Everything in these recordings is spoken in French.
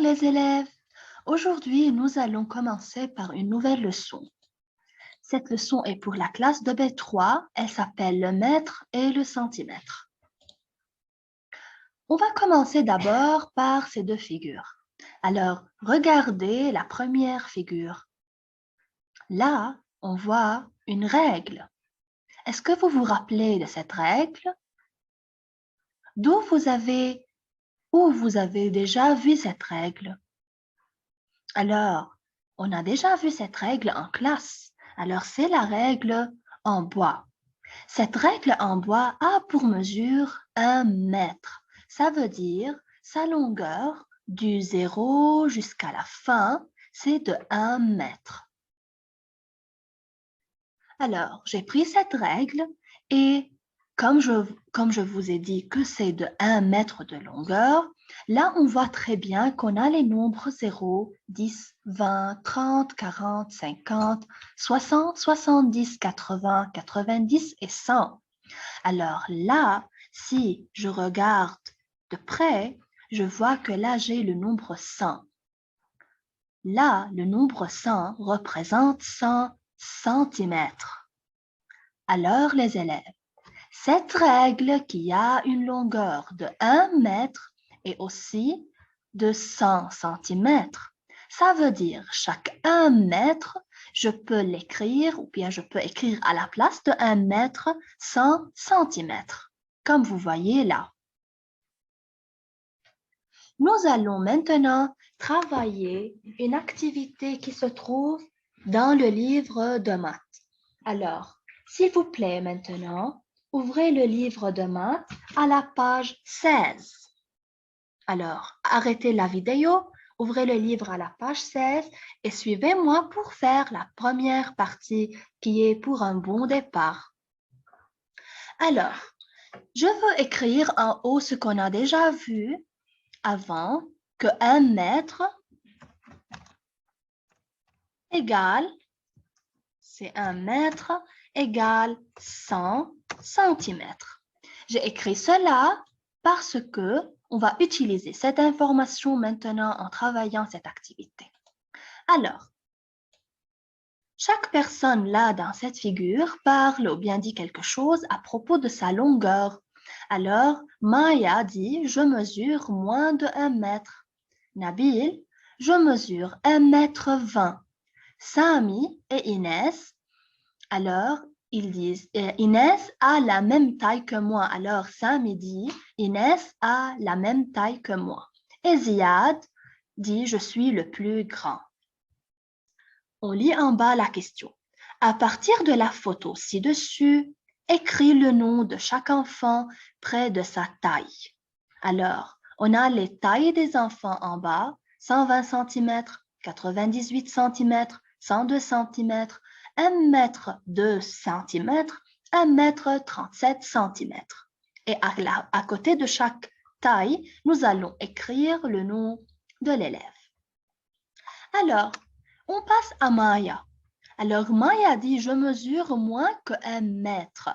les élèves, aujourd'hui nous allons commencer par une nouvelle leçon. Cette leçon est pour la classe de B3, elle s'appelle le mètre et le centimètre. On va commencer d'abord par ces deux figures. Alors, regardez la première figure. Là, on voit une règle. Est-ce que vous vous rappelez de cette règle? Où vous avez déjà vu cette règle? Alors, on a déjà vu cette règle en classe. Alors, c'est la règle en bois. Cette règle en bois a pour mesure 1 mètre. Ça veut dire sa longueur du 0 jusqu'à la fin, c'est de 1 mètre. Alors, j'ai pris cette règle et comme je vous ai dit que c'est de 1 mètre de longueur, là, on voit très bien qu'on a les nombres 0, 10, 20, 30, 40, 50, 60, 70, 80, 90 et 100. Alors là, si je regarde de près, je vois que là, j'ai le nombre 100. Là, le nombre 100 représente 100 centimètres. Alors, les élèves, cette règle qui a une longueur de 1 mètre et aussi de 100 centimètres, ça veut dire chaque 1 mètre, je peux l'écrire ou bien je peux écrire à la place de 1 mètre 100 centimètres, comme vous voyez là. Nous allons maintenant travailler une activité qui se trouve dans le livre de maths. Alors, s'il vous plaît maintenant, ouvrez le livre de maths à la page 16. Alors, arrêtez la vidéo, ouvrez le livre à la page 16 et suivez-moi pour faire la première partie qui est pour un bon départ. Alors, je veux écrire en haut ce qu'on a déjà vu avant, que 1 mètre égale, c'est 1 mètre égale 100 centimètres. J'ai écrit cela parce que on va utiliser cette information maintenant en travaillant cette activité. Alors, chaque personne là dans cette figure parle ou bien dit quelque chose à propos de sa longueur. Alors, Maya dit « Je mesure moins de 1 mètre ». Nabil, « Je mesure 1 mètre 20 ». Sami et Inès, alors, ils disent Inès a la même taille que moi. Alors, Sami dit Inès a la même taille que moi. Et Ziad dit je suis le plus grand. On lit en bas la question. À partir de la photo ci-dessus, écris le nom de chaque enfant près de sa taille. Alors, on a les tailles des enfants en bas, 120 cm, 98 cm, 102 cm, 1 mètre 2 cm, 1 mètre 37 cm. Et à côté de chaque taille, nous allons écrire le nom de l'élève. Alors, on passe à Maya. Alors, Maya dit, je mesure moins que 1 mètre.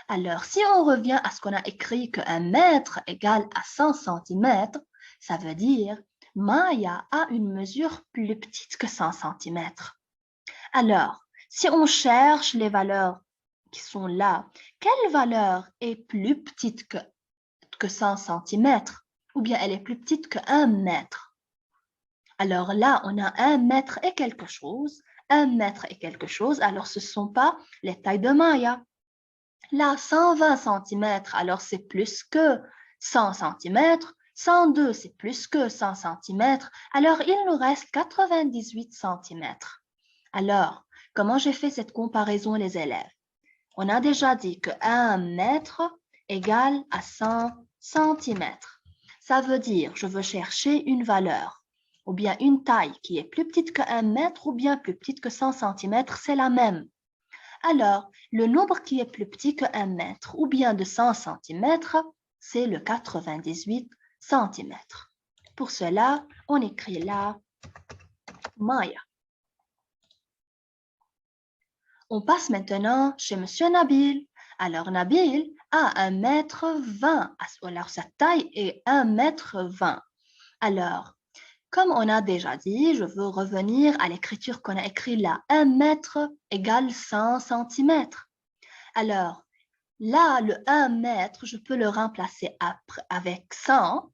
Alors, si on revient à ce qu'on a écrit que 1 mètre égale à 100 cm, ça veut dire Maya a une mesure plus petite que 100 cm. Alors, si on cherche les valeurs qui sont là, quelle valeur est plus petite que 100 cm ou bien elle est plus petite que 1 mètre? Alors là, on a 1 mètre et quelque chose, 1 mètre et quelque chose, alors ce ne sont pas les tailles de Maya. Là, 120 cm, alors c'est plus que 100 cm, 102 c'est plus que 100 cm, alors il nous reste 98 cm. Alors, comment j'ai fait cette comparaison, les élèves? On a déjà dit que 1 mètre égale à 100 cm. Ça veut dire, je veux chercher une valeur, ou bien une taille qui est plus petite que 1 mètre, ou bien plus petite que 100 cm, c'est la même. Alors, le nombre qui est plus petit que 1 mètre, ou bien de 100 cm, c'est le 98 cm. Pour cela, on écrit là Maya. On passe maintenant chez Monsieur Nabil. Alors, Nabil a 1 mètre 20. Alors, sa taille est 1 mètre 20. Alors, Comme on a déjà dit, je veux revenir à l'écriture qu'on a écrite là. 1 mètre égale 100 centimètres. Alors, là, le 1 mètre, je peux le remplacer avec 100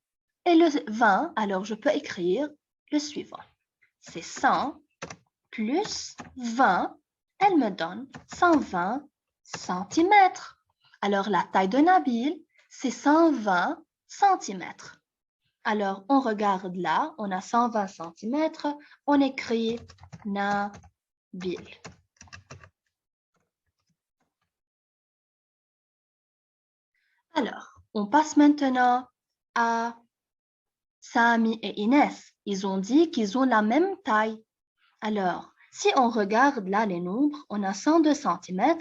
et le 20, alors je peux écrire le suivant. C'est 100 plus 20, elle me donne 120 centimètres. Alors, la taille de Nabil, c'est 120 centimètres. Alors, on regarde là, on a 120 centimètres, on écrit Nabil. Alors, on passe maintenant à Sami et Inès. Ils ont dit qu'ils ont la même taille. Alors, si on regarde là les nombres, on a 102 cm,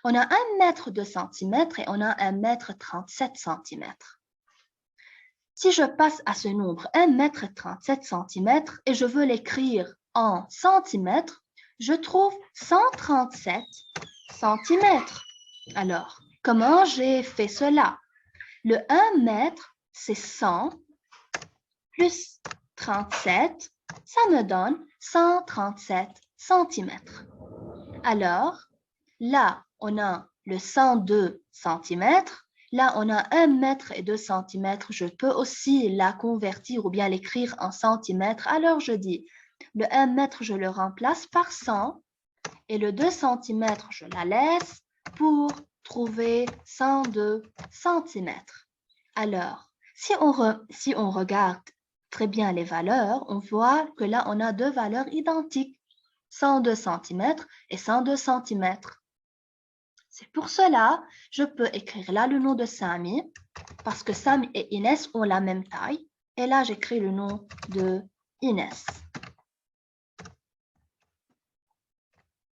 on a 1 mètre de centimètre et on a 1 mètre 37 cm. Si je passe à ce nombre 1 mètre 37 cm et je veux l'écrire en centimètres, je trouve 137 cm. Alors, comment j'ai fait cela? Le 1 mètre, c'est 100 plus 37, ça me donne 137 cm. Alors, là, on a le 102 cm. Là, on a 1 mètre et 2 cm. Je peux aussi la convertir ou bien l'écrire en centimètres. Alors, je dis, le 1 mètre, je le remplace par 100 et le 2 cm, je la laisse pour trouver 102 cm. Alors, si on regarde très bien les valeurs, on voit que là, on a deux valeurs identiques, 102 cm et 102 cm. C'est pour cela, je peux écrire là le nom de Sami, parce que Sami et Inès ont la même taille. Et là, j'écris le nom de Inès.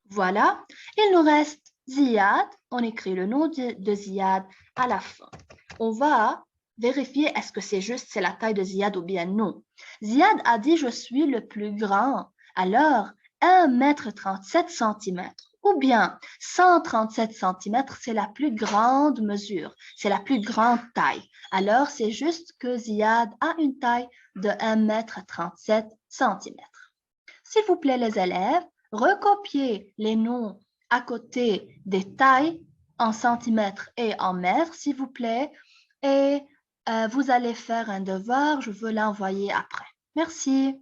Voilà, il nous reste Ziad. On écrit le nom de Ziad à la fin. On va vérifier est-ce que c'est juste, c'est la taille de Ziad ou bien non. Ziad a dit je suis le plus grand. Alors, 1 mètre 37 cm ou bien 137 cm, c'est la plus grande mesure, c'est la plus grande taille. Alors, c'est juste que Ziad a une taille de 1 mètre 37 cm. S'il vous plaît, les élèves, recopiez les noms à côté des tailles en centimètres et en mètres, s'il vous plaît, et vous allez faire un devoir, je veux l'envoyer après. Merci.